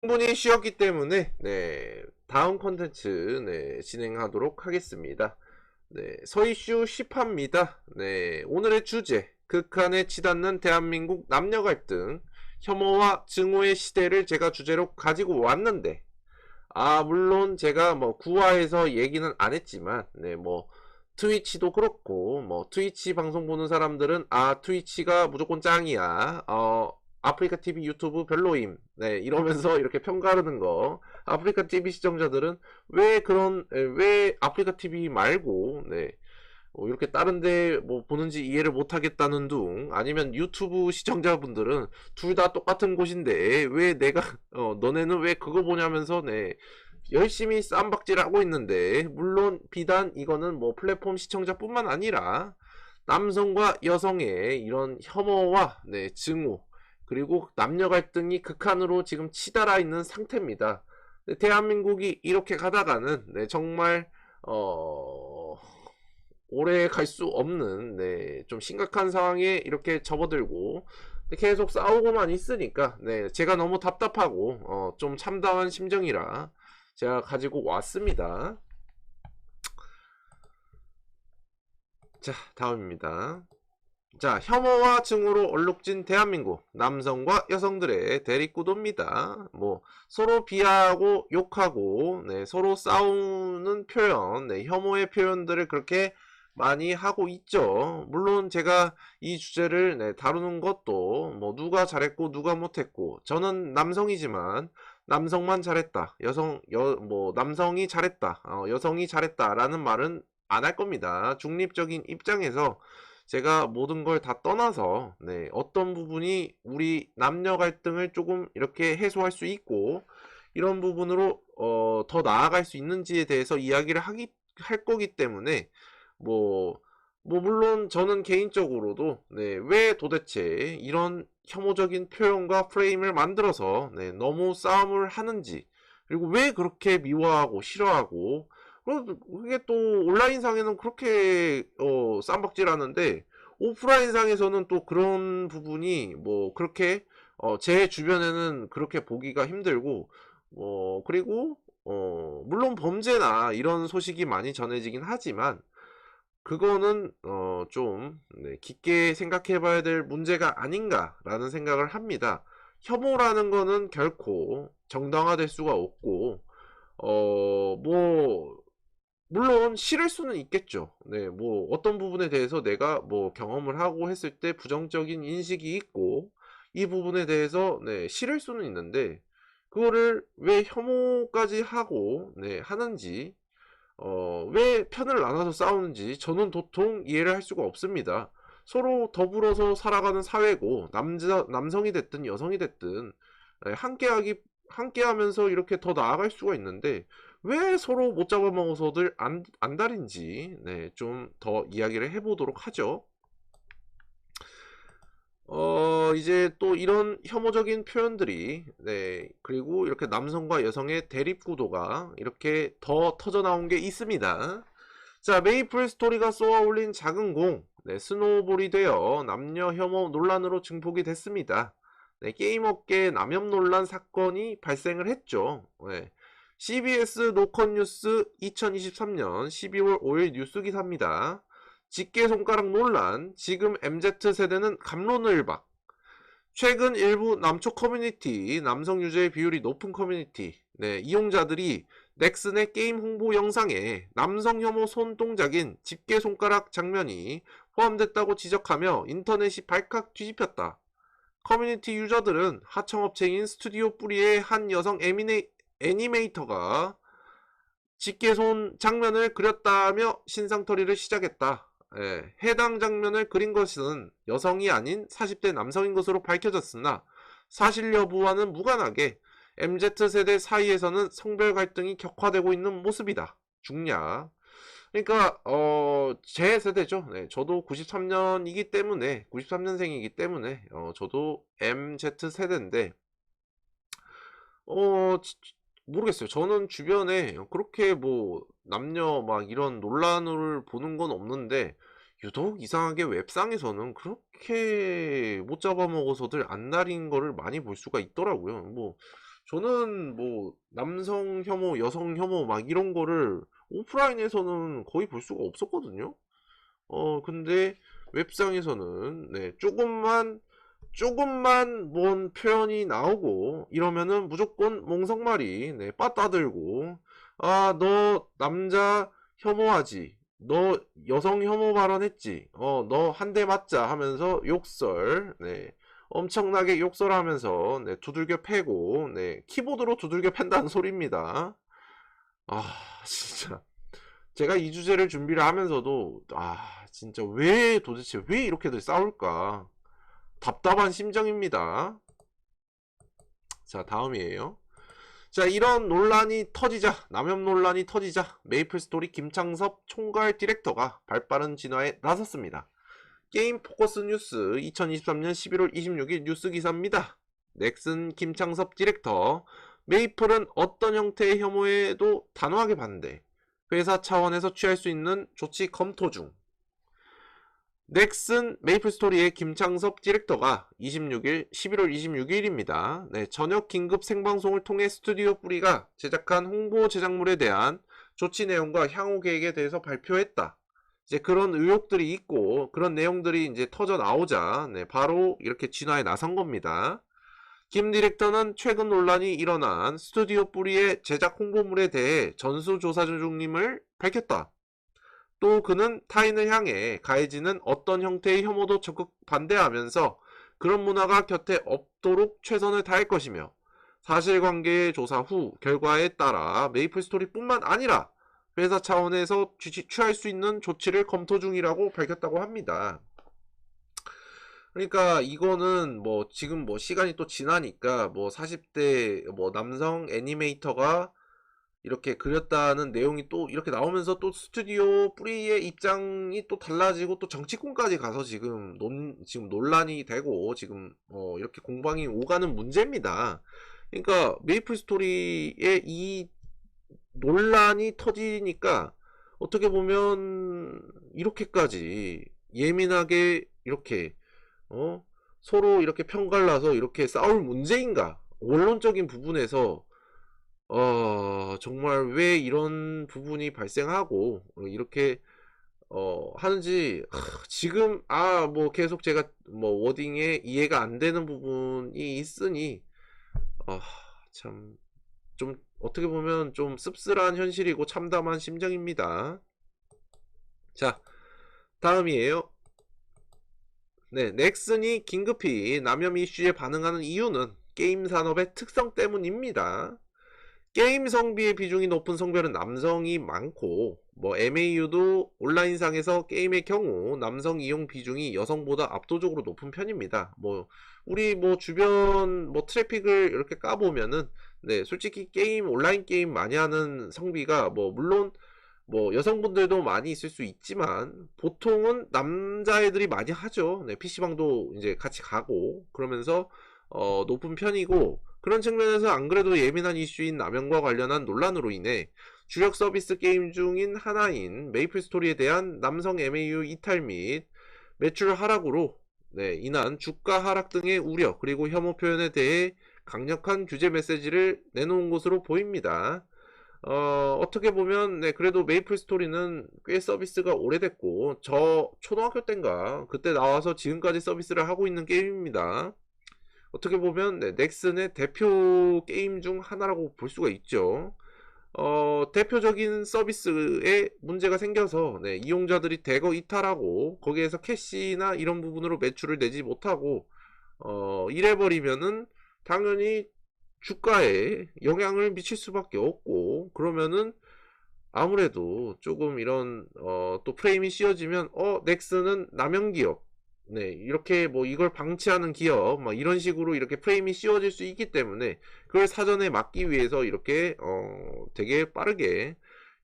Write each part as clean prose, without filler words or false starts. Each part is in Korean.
충분히 쉬었기 때문에 다음 컨텐츠 진행하도록 하겠습니다. 서이슈 10화입니다. 오늘의 주제, 극한에 치닫는 대한민국 남녀 갈등, 혐오와 증오의 시대를 제가 주제로 가지고 왔는데, 물론 제가 뭐 9화에서 얘기는 안 했지만, 트위치도 그렇고, 트위치 방송 보는 사람들은, 트위치가 무조건 짱이야. 아프리카 TV 유튜브 별로임. 이러면서 이렇게 평가하는 거. 아프리카 TV 시청자들은 왜 아프리카 TV 말고, 이렇게 다른데 뭐 보는지 이해를 못하겠다는 둥, 아니면 유튜브 시청자분들은 둘 다 똑같은 곳인데 왜 내가 너네는 왜 그거 보냐면서 열심히 쌈박질하고 있는데, 물론 비단 이거는 뭐 플랫폼 시청자뿐만 아니라 남성과 여성의 이런 혐오와 증오, 그리고 남녀 갈등이 극한으로 지금 치달아 있는 상태입니다. 대한민국이 이렇게 가다가는 정말 오래 갈 수 없는 좀 심각한 상황에 이렇게 접어들고 계속 싸우고만 있으니까 제가 너무 답답하고 좀 참담한 심정이라 제가 가지고 왔습니다. 자, 다음입니다. 자, 혐오와 증오로 얼룩진 대한민국 남성과 여성들의 대립구도입니다. 뭐 서로 비하하고 욕하고 서로 싸우는 표현, 혐오의 표현들을 그렇게 많이 하고 있죠. 물론 제가 이 주제를 다루는 것도 뭐 누가 잘했고 누가 못했고, 저는 남성이지만 남성만 잘했다, 남성이 잘했다, 여성이 잘했다라는 말은 안 할 겁니다. 중립적인 입장에서 제가 모든 걸 다 떠나서 어떤 부분이 우리 남녀 갈등을 조금 이렇게 해소할 수 있고 이런 부분으로 더 나아갈 수 있는지에 대해서 이야기를 할 거기 때문에 물론 저는 개인적으로도 왜 도대체 이런 혐오적인 표현과 프레임을 만들어서 너무 싸움을 하는지, 그리고 왜 그렇게 미워하고 싫어하고, 그게 또 온라인상에는 그렇게 쌈박질하는데 오프라인상에서는 또 그런 부분이 뭐 그렇게 제 주변에는 그렇게 보기가 힘들고, 그리고 물론 범죄나 이런 소식이 많이 전해지긴 하지만 그거는 좀 깊게 생각해 봐야 될 문제가 아닌가라는 생각을 합니다. 혐오라는 거는 결코 정당화될 수가 없고, 뭐 물론 싫을 수는 있겠죠. 뭐 어떤 부분에 대해서 내가 뭐 경험을 하고 했을 때 부정적인 인식이 있고 이 부분에 대해서 싫을 수는 있는데, 그거를 왜 혐오까지 하고 하는지, 왜 편을 나눠서 싸우는지 저는 도통 이해를 할 수가 없습니다. 서로 더불어서 살아가는 사회고, 남성이 됐든 여성이 됐든 함께 하면서 이렇게 더 나아갈 수가 있는데 왜 서로 못 잡아먹어서들 안달인지 좀 더 이야기를 해보도록 하죠. 이제 또 이런 혐오적인 표현들이, 그리고 이렇게 남성과 여성의 대립 구도가 이렇게 더 터져 나온 게 있습니다. 자, 메이플 스토리가 쏘아 올린 작은 공, 스노우볼이 되어 남녀 혐오 논란으로 증폭이 됐습니다. 게임업계 남혐 논란 사건이 발생을 했죠. CBS 노컷 뉴스 2023년 12월 5일 뉴스 기사입니다. 집게 손가락 논란, 지금 MZ세대는 갑론을박. 최근 일부 남초 커뮤니티, 남성 유저의 비율이 높은 커뮤니티, 이용자들이 넥슨의 게임 홍보 영상에 남성 혐오 손동작인 집게 손가락 장면이 포함됐다고 지적하며 인터넷이 발칵 뒤집혔다. 커뮤니티 유저들은 하청업체인 스튜디오 뿌리의 한 여성 애니메이터가 집게손 장면을 그렸다며 신상털이를 시작했다. 해당 장면을 그린 것은 여성이 아닌 40대 남성인 것으로 밝혀졌으나 사실 여부와는 무관하게 MZ세대 사이에서는 성별 갈등이 격화되고 있는 모습이다. 중냐. 그러니까 제 세대죠. 저도 93년생이기 때문에 저도 MZ세대인데 어 모르겠어요. 저는 주변에 그렇게 뭐 남녀 막 이런 논란을 보는 건 없는데 유독 이상하게 웹상에서는 그렇게 못 잡아먹어서들 안달인 거를 많이 볼 수가 있더라고요. 뭐 저는 뭐 남성 혐오, 여성 혐오 막 이런 거를 오프라인에서는 거의 볼 수가 없었거든요. 근데 웹상에서는 네, 조금만 뭔 표현이 나오고 이러면은 무조건 몽성말이 네, 빠따들고, 아, 너 남자 혐오하지, 너 여성 혐오 발언했지, 너 한 대 맞자 하면서 욕설, 네, 엄청나게 욕설하면서 네, 두들겨 패고, 네, 키보드로 두들겨 팬다는 소리입니다. 아, 진짜 제가 이 주제를 준비를 하면서도, 진짜 왜 도대체 왜 이렇게들 싸울까 답답한 심정입니다. 자, 다음이에요. 자, 이런 논란이 터지자, 남혐 논란이 터지자 메이플스토리 김창섭 총괄 디렉터가 발빠른 진화에 나섰습니다. 게임 포커스 뉴스 2023년 11월 26일 뉴스 기사입니다. 넥슨 김창섭 디렉터, 메이플은 어떤 형태의 혐오에도 단호하게 반대, 회사 차원에서 취할 수 있는 조치 검토 중. 넥슨 메이플스토리의 김창섭 디렉터가 11월 26일입니다. 네, 저녁 긴급 생방송을 통해 스튜디오 뿌리가 제작한 홍보 제작물에 대한 조치 내용과 향후 계획에 대해서 발표했다. 이제 그런 의혹들이 있고 그런 내용들이 이제 터져 나오자 네, 바로 이렇게 진화에 나선 겁니다. 김 디렉터는 최근 논란이 일어난 스튜디오 뿌리의 제작 홍보물에 대해 전수조사 중임을 밝혔다. 또 그는 타인을 향해 가해지는 어떤 형태의 혐오도 적극 반대하면서 그런 문화가 곁에 없도록 최선을 다할 것이며, 사실관계 조사 후 결과에 따라 메이플스토리뿐만 아니라 회사 차원에서 취할 수 있는 조치를 검토 중이라고 밝혔다고 합니다. 그러니까 이거는 뭐 지금 뭐 시간이 또 지나니까 뭐 40대 뭐 남성 애니메이터가 이렇게 그렸다는 내용이 또 이렇게 나오면서 또 스튜디오 뿌리의 입장이 또 달라지고 또 정치권까지 가서 지금 논란이 되고 지금 이렇게 공방이 오가는 문제입니다. 그러니까 메이플 스토리의 이 논란이 터지니까 어떻게 보면 이렇게까지 예민하게 이렇게 서로 이렇게 편갈라서 이렇게 싸울 문제인가? 원론적인 부분에서 정말 왜 이런 부분이 발생하고 이렇게 하는지 지금 뭐 계속 제가 뭐 워딩에 이해가 안 되는 부분이 있으니 참 좀 어떻게 보면 좀 씁쓸한 현실이고 참담한 심정입니다. 자, 다음이에요. 네, 넥슨이 긴급히 남혐 이슈에 반응하는 이유는 게임 산업의 특성 때문입니다. 게임 성비의 비중이 높은 성별은 남성이 많고, 뭐 MAU도 온라인상에서 게임의 경우 남성 이용 비중이 여성보다 압도적으로 높은 편입니다. 뭐 우리 뭐 주변 뭐 트래픽을 이렇게 까보면은 네, 솔직히 온라인 게임 많이 하는 성비가 뭐 물론 뭐 여성분들도 많이 있을 수 있지만 보통은 남자애들이 많이 하죠. 네, PC방도 이제 같이 가고 그러면서 높은 편이고, 그런 측면에서 안 그래도 예민한 이슈인 남용과 관련한 논란으로 인해 주력 서비스 게임 중인 하나인 메이플스토리에 대한 남성 MAU 이탈 및 매출 하락으로 네, 인한 주가 하락 등의 우려 그리고 혐오 표현에 대해 강력한 규제 메시지를 내놓은 것으로 보입니다. 어떻게 보면 네, 그래도 메이플 스토리는 꽤 서비스가 오래됐고 저 초등학교 때인가 그때 나와서 지금까지 서비스를 하고 있는 게임입니다. 어떻게 보면 네, 넥슨의 대표 게임 중 하나라고 볼 수가 있죠. 대표적인 서비스에 문제가 생겨서 네, 이용자들이 대거 이탈하고 거기에서 캐시나 이런 부분으로 매출을 내지 못하고 이래버리면은 당연히 주가에 영향을 미칠 수밖에 없고, 그러면은 아무래도 조금 이런 또 프레임이 씌워지면 넥슨은 남용 기업, 네, 이렇게 뭐 이걸 방치하는 기업 막 이런 식으로 이렇게 프레임이 씌워질 수 있기 때문에 그걸 사전에 막기 위해서 이렇게 되게 빠르게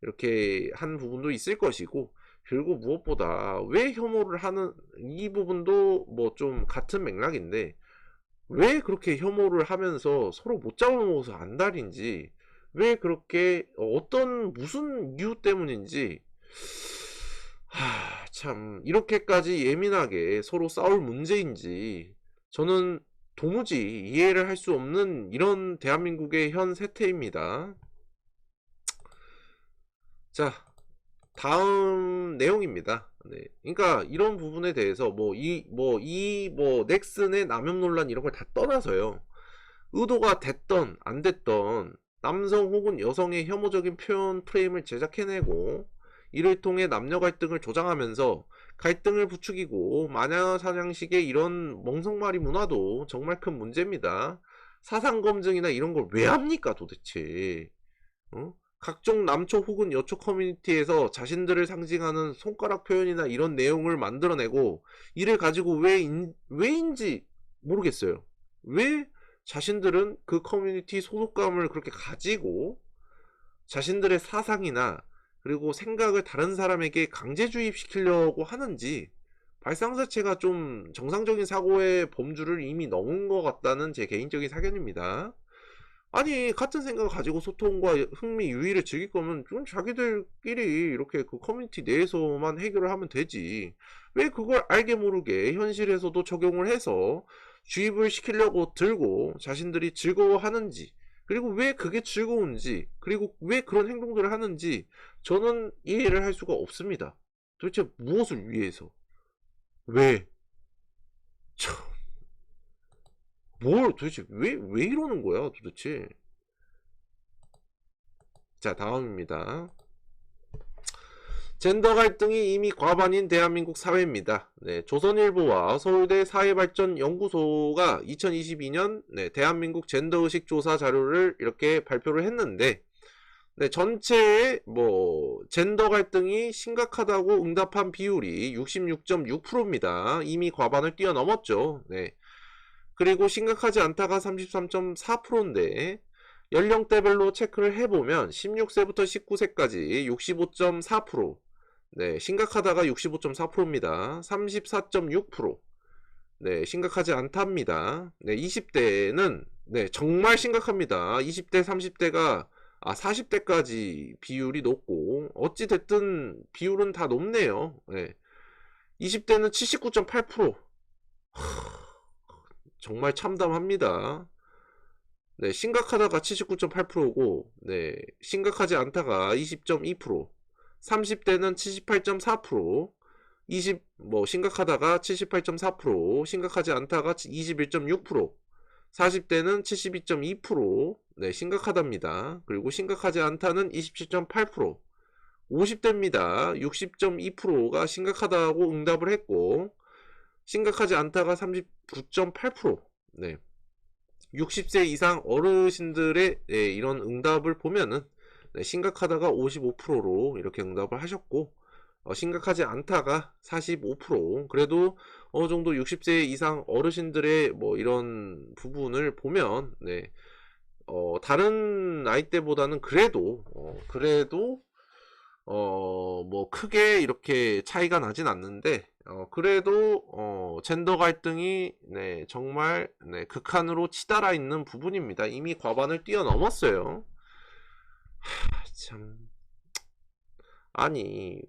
이렇게 한 부분도 있을 것이고, 그리고 무엇보다 왜 혐오를 하는 이 부분도 뭐 좀 같은 맥락인데, 왜 그렇게 혐오를 하면서 서로 못 잡아먹어서 안달인지, 왜 그렇게 무슨 이유 때문인지 참 이렇게까지 예민하게 서로 싸울 문제인지 저는 도무지 이해를 할 수 없는 이런 대한민국의 현 세태입니다. 자, 다음 내용입니다. 네. 그러니까 이런 부분에 대해서 넥슨의 남용 논란 이런 걸 다 떠나서요. 의도가 됐던 안 됐던 남성 혹은 여성의 혐오적인 표현 프레임을 제작해내고 이를 통해 남녀 갈등을 조장하면서 갈등을 부추기고 마녀 사냥식의 이런 멍석마리 문화도 정말 큰 문제입니다. 사상 검증이나 이런 걸 왜 합니까 도대체? 어? 각종 남초 혹은 여초 커뮤니티에서 자신들을 상징하는 손가락 표현이나 이런 내용을 만들어내고 이를 가지고 왜인지 모르겠어요. 왜 자신들은 그 커뮤니티 소속감을 그렇게 가지고 자신들의 사상이나 그리고 생각을 다른 사람에게 강제 주입시키려고 하는지 발상 자체가 좀 정상적인 사고의 범주를 이미 넘은 것 같다는 제 개인적인 사견입니다. 아니 같은 생각을 가지고 소통과 흥미 유희를 즐길 거면 좀 자기들끼리 이렇게 그 커뮤니티 내에서만 해결을 하면 되지. 왜 그걸 알게 모르게 현실에서도 적용을 해서 주입을 시키려고 들고 자신들이 즐거워하는지, 그리고 왜 그게 즐거운지, 그리고 왜 그런 행동들을 하는지 저는 이해를 할 수가 없습니다. 도대체 무엇을 위해서? 왜? 참, 뭘 도대체 왜 이러는 거야 도대체? 자, 다음입니다. 젠더 갈등이 이미 과반인 대한민국 사회입니다. 네, 조선일보와 서울대 사회발전연구소가 2022년 대한민국 젠더의식 조사 자료를 이렇게 발표를 했는데, 네, 전체의 젠더 갈등이 심각하다고 응답한 비율이 66.6%입니다. 이미 과반을 뛰어넘었죠. 네. 그리고 심각하지 않다가 33.4%인데 연령대별로 체크를 해보면 16세부터 19세까지 65.4%, 네, 심각하다가 65.4%입니다. 34.6%, 네, 심각하지 않답니다. 네, 20대는 네, 정말 심각합니다. 20대, 30대가 40대까지 비율이 높고 어찌 됐든 비율은 다 높네요. 네. 20대는 79.8%. 정말 참담합니다. 네, 심각하다가 79.8%고, 네, 심각하지 않다가 20.2%, 30대는 78.4%, 심각하다가 78.4%, 심각하지 않다가 21.6%, 40대는 72.2%, 네, 심각하답니다. 그리고 심각하지 않다는 27.8%, 50대입니다. 60.2%가 심각하다고 응답을 했고, 심각하지 않다가 39.8%, 네. 60세 이상 어르신들의 이런 응답을 보면은 심각하다가 55%로 이렇게 응답을 하셨고, 심각하지 않다가 45%. 그래도 어느 정도 60세 이상 어르신들의 이런 부분을 보면 다른 나이대보다는 그래도 크게 이렇게 차이가 나진 않는데, 그래도 젠더 갈등이 정말 극한으로 치달아 있는 부분입니다. 이미 과반을 뛰어넘었어요. 참, 아니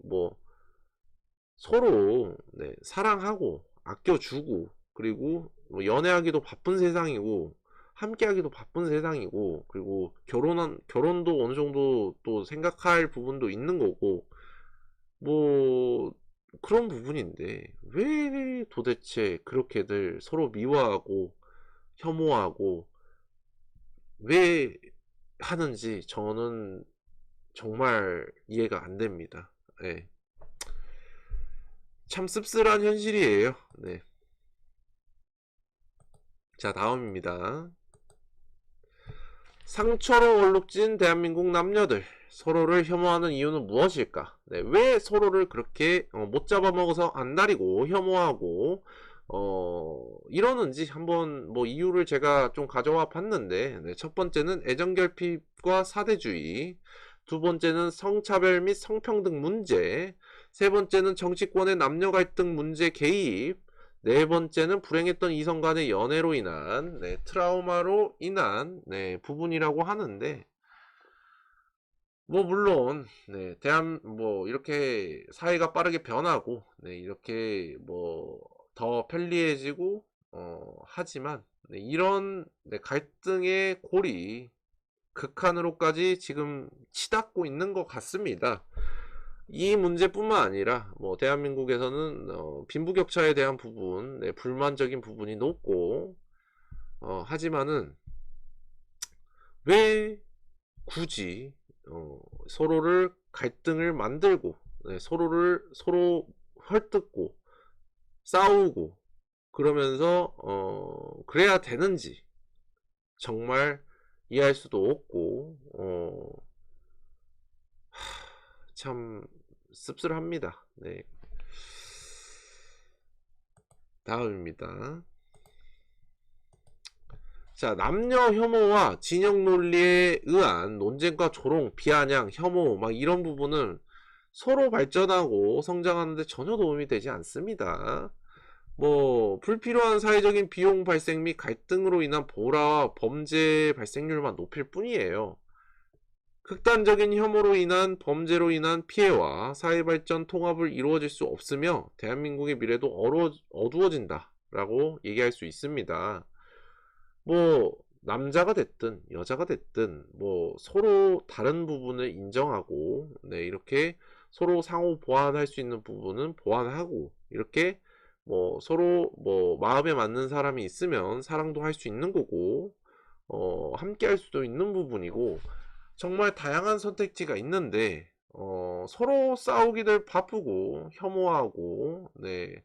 서로 사랑하고 아껴주고, 그리고 연애하기도 바쁜 세상이고 함께하기도 바쁜 세상이고, 그리고 결혼도 어느 정도 또 생각할 부분도 있는 거고, 그런 부분인데 왜 도대체 그렇게들 서로 미워하고 혐오하고 왜 하는지 저는 정말 이해가 안 됩니다. 네. 참 씁쓸한 현실이에요. 네. 자, 다음입니다. 상처로 얼룩진 대한민국 남녀들, 서로를 혐오하는 이유는 무엇일까? 네, 왜 서로를 그렇게 못 잡아먹어서 안달이고 혐오하고 이러는지 한번 이유를 제가 좀 가져와 봤는데, 첫 번째는 애정결핍과 사대주의, 두 번째는 성차별 및 성평등 문제, 세 번째는 정치권의 남녀 갈등 문제 개입, 네 번째는 불행했던 이성 간의 연애로 인한 트라우마로 인한 부분이라고 하는데, 물론 이렇게 사회가 빠르게 변하고 이렇게 더 편리해지고 하지만 네, 이런 네, 갈등의 골이 극한으로까지 지금 치닫고 있는 것 같습니다. 이 문제뿐만 아니라 뭐 대한민국에서는 빈부격차에 대한 부분, 네, 불만적인 부분이 높고 하지만은 왜 굳이 서로를 갈등을 만들고 네, 서로 헐뜯고 싸우고 그러면서 그래야 되는지 정말 이해할 수도 없고 참 씁쓸합니다. 네. 다음입니다. 자, 남녀 혐오와 진영 논리에 의한 논쟁과 조롱, 비아냥, 혐오 막 이런 부분은 서로 발전하고 성장하는데 전혀 도움이 되지 않습니다. 뭐 불필요한 사회적인 비용 발생 및 갈등으로 인한 보라와 범죄 발생률만 높일 뿐이에요. 극단적인 혐오로 인한 범죄로 인한 피해와 사회발전 통합을 이루어질 수 없으며 대한민국의 미래도 어두워진다 라고 얘기할 수 있습니다. 뭐 남자가 됐든 여자가 됐든 뭐 서로 다른 부분을 인정하고 네, 이렇게 서로 상호 보완할 수 있는 부분은 보완하고 이렇게 뭐 서로 뭐 마음에 맞는 사람이 있으면 사랑도 할 수 있는 거고 함께 할 수도 있는 부분이고 정말 다양한 선택지가 있는데 서로 싸우기들 바쁘고 혐오하고 네,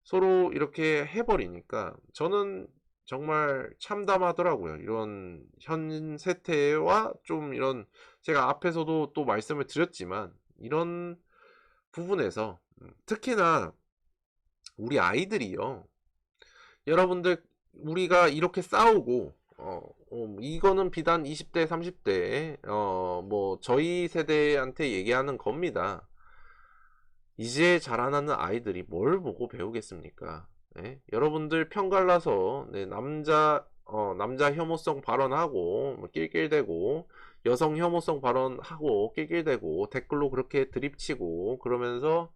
서로 이렇게 해버리니까 저는 정말 참담하더라고요. 이런 현 세태와 좀 이런 제가 앞에서도 또 말씀을 드렸지만 이런 부분에서 특히나 우리 아이들이요. 여러분들 우리가 이렇게 싸우고 이거는 비단 20대 30대 뭐 저희 세대한테 얘기하는 겁니다. 이제 자라나는 아이들이 뭘 보고 배우겠습니까? 네? 여러분들 편갈라서 네, 남자 혐오성 발언하고 뭐 낄낄대고 여성 혐오성 발언하고 낄낄대고 댓글로 그렇게 드립치고 그러면서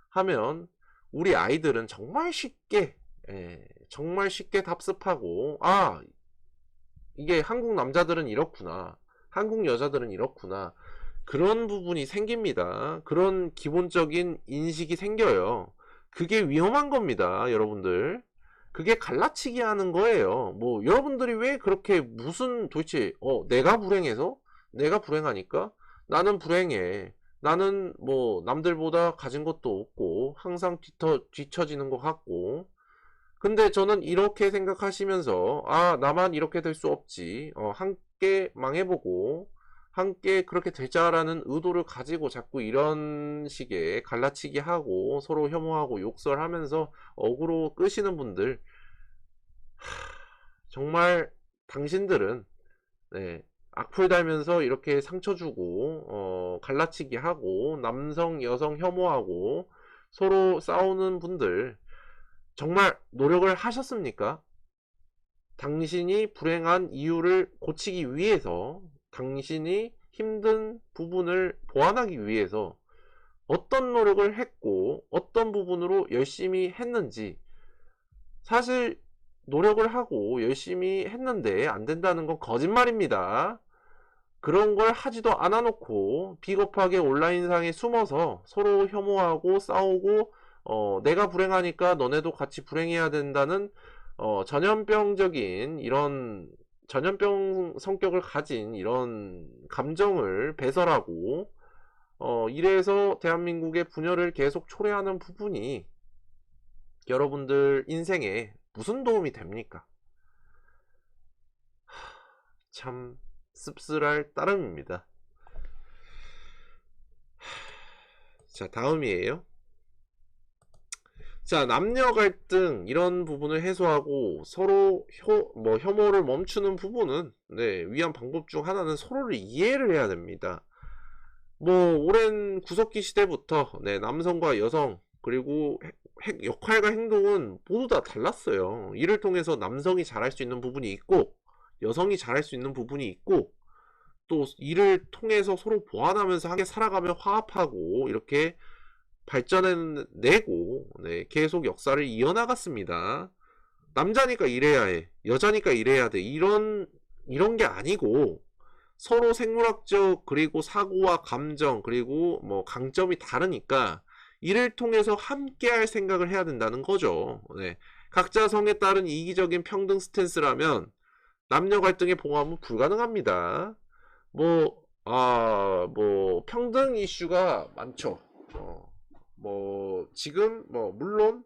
하면 우리 아이들은 정말 쉽게 정말 쉽게 답습하고 아 이게 한국 남자들은 이렇구나 한국 여자들은 이렇구나 그런 부분이 생깁니다. 그런 기본적인 인식이 생겨요. 그게 위험한 겁니다, 여러분들. 그게 갈라치기 하는 거예요. 뭐 여러분들이 왜 그렇게 무슨 도대체 내가 불행해서 내가 불행하니까 나는 불행해. 나는 뭐 남들보다 가진 것도 없고 항상 뒤처지는 것 같고 근데 저는 이렇게 생각하시면서 아 나만 이렇게 될 수 없지 함께 망해보고 함께 그렇게 되자라는 의도를 가지고 자꾸 이런 식의 갈라치기 하고 서로 혐오하고 욕설하면서 어그로 끄시는 분들 정말 당신들은 네, 악플 달면서 이렇게 상처 주고 갈라치기 하고 남성 여성 혐오하고 서로 싸우는 분들 정말 노력을 하셨습니까? 당신이 불행한 이유를 고치기 위해서 당신이 힘든 부분을 보완하기 위해서 어떤 노력을 했고 어떤 부분으로 열심히 했는지 사실 노력을 하고 열심히 했는데 안 된다는 건 거짓말입니다. 그런 걸 하지도 않아 놓고 비겁하게 온라인상에 숨어서 서로 혐오하고 싸우고 내가 불행하니까 너네도 같이 불행해야 된다는 전염병적인 이런 전염병 성격을 가진 이런 감정을 배설하고 이래서 대한민국의 분열을 계속 초래하는 부분이 여러분들 인생에 무슨 도움이 됩니까? 참 씁쓸할 따름입니다. 자, 다음이에요. 자, 남녀 갈등 이런 부분을 해소하고 서로 혐오를 멈추는 부분은 네, 위한 방법 중 하나는 서로를 이해를 해야 됩니다. 뭐 오랜 구석기 시대부터 네, 남성과 여성 그리고 역할과 행동은 모두 다 달랐어요. 이를 통해서 남성이 잘할 수 있는 부분이 있고 여성이 잘할 수 있는 부분이 있고 또 이를 통해서 서로 보완하면서 함께 살아가며 화합하고 이렇게 발전해내고 네, 계속 역사를 이어나갔습니다. 남자니까 이래야 해, 여자니까 이래야 돼, 이런 게 아니고, 서로 생물학적 그리고 사고와 감정 그리고 뭐 강점이 다르니까 이를 통해서 함께 할 생각을 해야 된다는 거죠. 네. 각자 성에 따른 이기적인 평등 스탠스라면 남녀 갈등의 봉합은 불가능합니다. 뭐 평등 이슈가 많죠. 뭐 지금 뭐 물론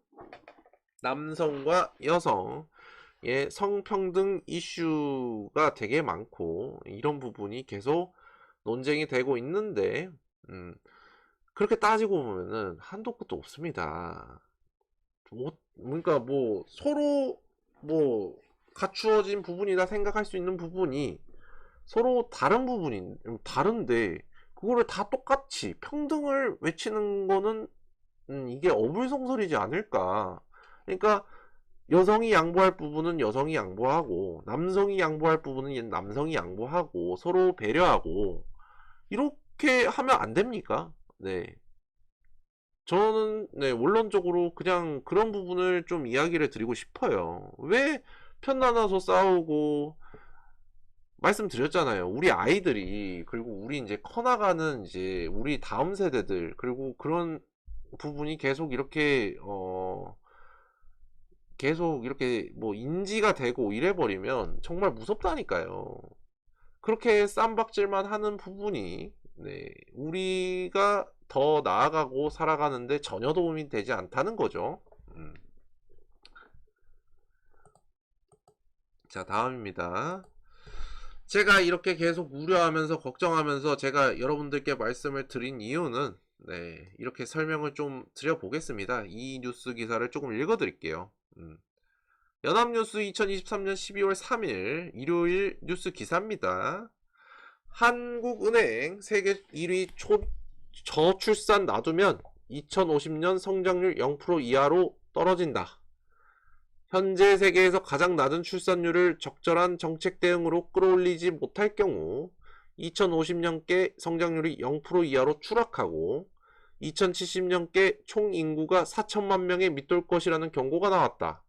남성과 여성의 성평등 이슈가 되게 많고 이런 부분이 계속 논쟁이 되고 있는데 그렇게 따지고 보면은 한도 끝도 없습니다. 그러니까 뭐 서로 뭐 갖추어진 부분이다 생각할 수 있는 부분이 서로 다른 부분이 다른데 그거를 다 똑같이 평등을 외치는 거는 이게 어불성설이지 않을까. 그러니까 여성이 양보할 부분은 여성이 양보하고 남성이 양보할 부분은 남성이 양보하고 서로 배려하고 이렇게 하면 안 됩니까? 네. 저는 네, 원론적으로 그냥 그런 부분을 좀 이야기를 드리고 싶어요. 왜 편 나눠서 싸우고 말씀드렸잖아요. 우리 아이들이 그리고 우리 이제 커나가는 이제 우리 다음 세대들 그리고 그런 부분이 계속 이렇게 계속 이렇게 뭐 인지가 되고 이래 버리면 정말 무섭다니까요. 그렇게 쌈박질만 하는 부분이 네, 우리가 더 나아가고 살아가는데 전혀 도움이 되지 않다는 거죠. 자, 다음입니다. 제가 이렇게 계속 우려하면서 걱정하면서 제가 여러분들께 말씀을 드린 이유는 네, 이렇게 설명을 좀 드려보겠습니다. 이 뉴스 기사를 조금 읽어드릴게요. 연합뉴스 2023년 12월 3일 일요일 뉴스 기사입니다. 한국은행 세계 1위 저출산 놔두면 2050년 성장률 0% 이하로 떨어진다. 현재 세계에서 가장 낮은 출산율을 적절한 정책 대응으로 끌어올리지 못할 경우 2050년께 성장률이 0% 이하로 추락하고 2070년께 총 인구가 4천만 명에 밑돌 것이라는 경고가 나왔다.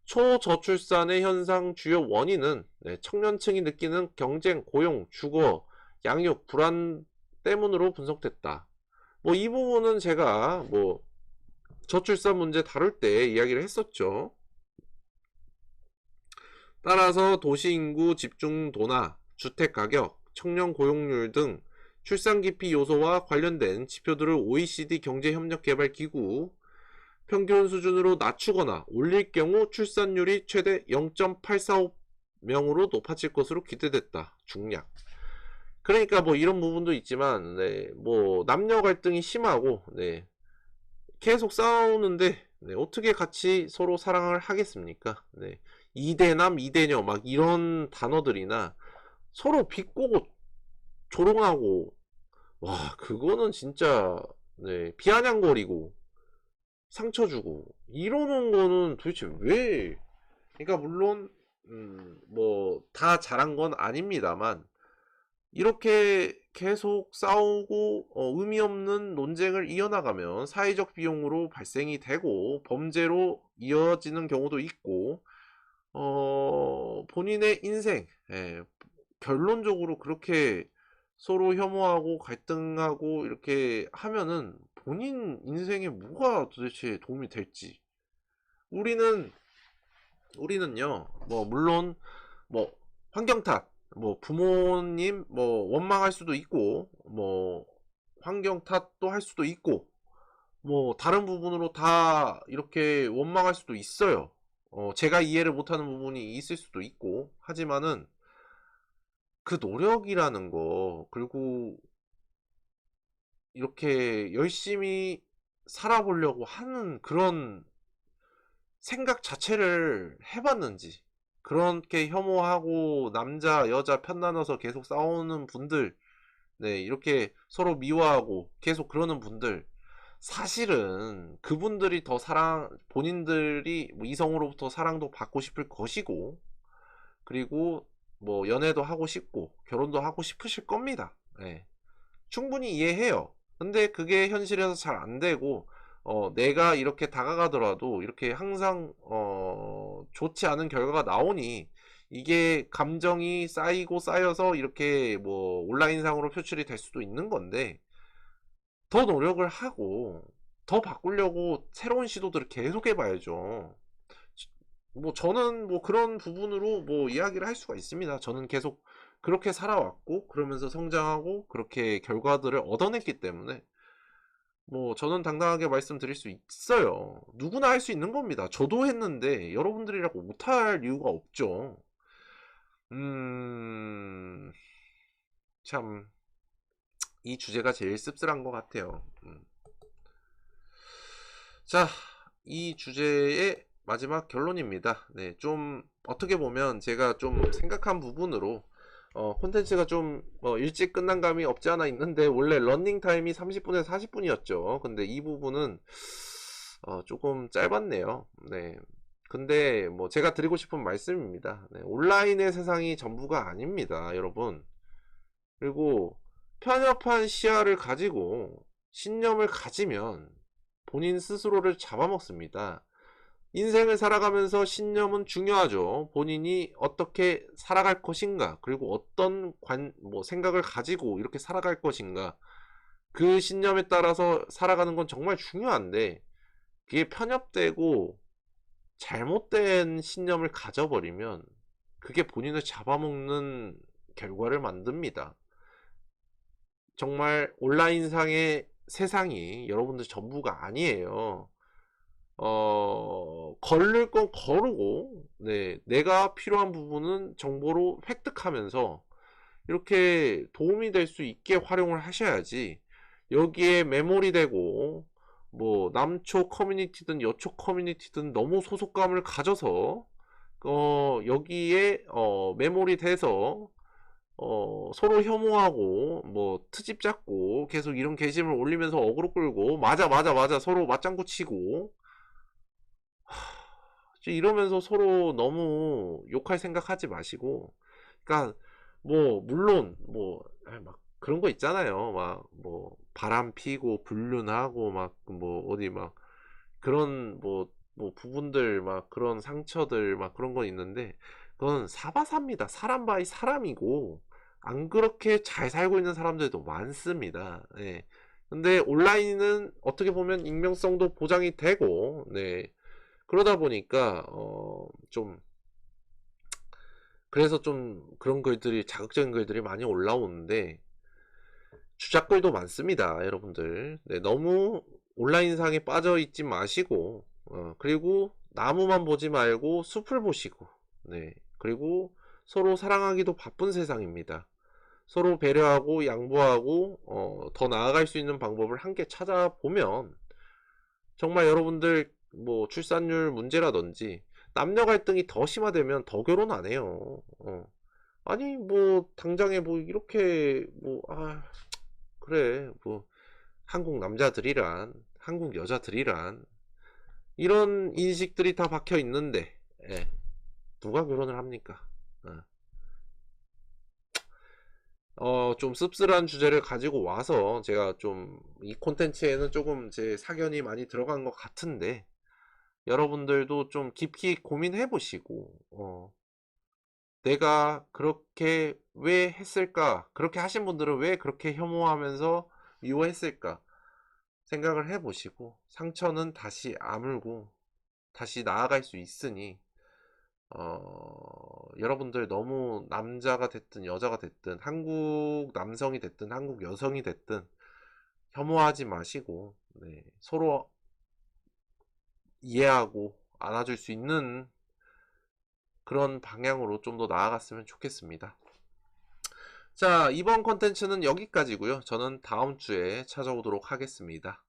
초저출산의 현상 주요 원인은 청년층이 느끼는 경쟁, 고용, 주거, 양육, 불안 때문으로 분석됐다. 뭐 이 부분은 제가 뭐 저출산 문제 다룰 때 이야기를 했었죠. 따라서 도시 인구 집중도나 주택 가격, 청년 고용률 등 출산 기피 요소와 관련된 지표들을 OECD 경제협력개발기구 평균 수준으로 낮추거나 올릴 경우 출산율이 최대 0.845명으로 높아질 것으로 기대됐다. 중략. 그러니까 뭐 이런 부분도 있지만 네, 뭐 남녀 갈등이 심하고 네, 계속 싸우는데 네, 어떻게 같이 서로 사랑을 하겠습니까? 네. 이대남 이대녀 막 이런 단어들이나 서로 비꼬고 조롱하고 와 그거는 진짜 네, 비아냥거리고 상처 주고 이러는 거는 도대체 왜 그러니까 물론 뭐 다 잘한 건 아닙니다만 이렇게 계속 싸우고 의미 없는 논쟁을 이어나가면 사회적 비용으로 발생이 되고 범죄로 이어지는 경우도 있고 본인의 인생 결론적으로 그렇게 서로 혐오하고 갈등하고 이렇게 하면은 본인 인생에 뭐가 도대체 도움이 될지 우리는요 뭐 물론 뭐 환경 탓 뭐 부모님 뭐 원망할 수도 있고 뭐 환경 탓도 할 수도 있고 뭐 다른 부분으로 다 이렇게 원망할 수도 있어요. 제가 이해를 못하는 부분이 있을 수도 있고 하지만은 그 노력이라는 거 그리고 이렇게 열심히 살아보려고 하는 그런 생각 자체를 해봤는지 그렇게 혐오하고 남자 여자 편 나눠서 계속 싸우는 분들 네 이렇게 서로 미워하고 계속 그러는 분들 사실은 그분들이 더 본인들이 뭐 이성으로부터 사랑도 받고 싶을 것이고 그리고 뭐 연애도 하고 싶고 결혼도 하고 싶으실 겁니다. 네. 충분히 이해해요. 근데 그게 현실에서 잘 안 되고 내가 이렇게 다가가더라도 이렇게 항상 좋지 않은 결과가 나오니 이게 감정이 쌓이고 쌓여서 이렇게 뭐 온라인상으로 표출이 될 수도 있는 건데, 더 노력을 하고 더 바꾸려고 새로운 시도들을 계속 해봐야죠. 뭐 저는 뭐 그런 부분으로 뭐 이야기를 할 수가 있습니다. 저는 계속 그렇게 살아왔고 그러면서 성장하고 그렇게 결과들을 얻어냈기 때문에 뭐 저는 당당하게 말씀드릴 수 있어요. 누구나 할 수 있는 겁니다. 저도 했는데 여러분들이라고 못할 이유가 없죠. 참 이 주제가 제일 씁쓸한 것 같아요. 자, 이 주제의 마지막 결론입니다. 네, 좀 어떻게 보면 제가 좀 생각한 부분으로 콘텐츠가 좀 일찍 끝난 감이 없지 않아 있는데, 원래 러닝 타임이 30분에서 40분이었죠. 근데 이 부분은 조금 짧았네요. 네. 근데 뭐 제가 드리고 싶은 말씀입니다. 네, 온라인의 세상이 전부가 아닙니다, 여러분. 그리고 편협한 시야를 가지고 신념을 가지면 본인 스스로를 잡아먹습니다. 인생을 살아가면서 신념은 중요하죠. 본인이 어떻게 살아갈 것인가, 그리고 어떤 생각을 가지고 이렇게 살아갈 것인가, 그 신념에 따라서 살아가는 건 정말 중요한데, 그게 편협되고 잘못된 신념을 가져버리면 그게 본인을 잡아먹는 결과를 만듭니다. 정말 온라인상의 세상이 여러분들 전부가 아니에요. 걸릴 건 거르고, 네, 내가 필요한 부분은 정보로 획득하면서 이렇게 도움이 될 수 있게 활용을 하셔야지, 여기에 메모리 되고 뭐 남초 커뮤니티든 여초 커뮤니티든 너무 소속감을 가져서 여기에 메모리 돼서 서로 혐오하고 뭐 트집 잡고 계속 이런 게시물 올리면서 어그로 끌고 맞아 서로 맞장구 치고 이러면서 서로 너무 욕할 생각하지 마시고, 그러니까 뭐 물론 뭐 막 그런 거 있잖아요. 막 뭐 바람 피고 불륜하고 막 뭐 어디 막 그런 뭐 부분들, 막 그런 상처들, 막 그런 거 있는데, 그건 사바사입니다. 사람 바이 사람이고 안 그렇게 잘 살고 있는 사람들도 많습니다. 네. 근데 온라인은 어떻게 보면 익명성도 보장이 되고, 네. 그러다 보니까 좀 그래서 좀 그런 글들이, 자극적인 글들이 많이 올라오는데 주작글도 많습니다, 여러분들. 네, 너무 온라인상에 빠져 있지 마시고, 그리고 나무만 보지 말고 숲을 보시고, 네, 그리고 서로 사랑하기도 바쁜 세상입니다. 서로 배려하고 양보하고 더 나아갈 수 있는 방법을 함께 찾아보면 정말 여러분들 뭐 출산율 문제라든지 남녀 갈등이 더 심화되면 더 결혼 안 해요. 아니 뭐 당장에 뭐 이렇게 뭐 그래 뭐 한국 남자들이란, 한국 여자들이란 이런 인식들이 다 박혀 있는데, 예, 누가 결혼을 합니까? 좀 씁쓸한 주제를 가지고 와서 제가 좀 이 콘텐츠에는 조금 제 사견이 많이 들어간 것 같은데, 여러분들도 좀 깊이 고민해 보시고 내가 그렇게 왜 했을까, 그렇게 하신 분들은 왜 그렇게 혐오하면서 미워했을까 생각을 해 보시고, 상처는 다시 아물고 다시 나아갈 수 있으니 여러분들 너무 남자가 됐든 여자가 됐든 한국 남성이 됐든 한국 여성이 됐든 혐오하지 마시고, 네, 서로 이해하고 안아줄 수 있는 그런 방향으로 좀 더 나아갔으면 좋겠습니다. 자, 이번 컨텐츠는 여기까지고요. 저는 다음 주에 찾아오도록 하겠습니다.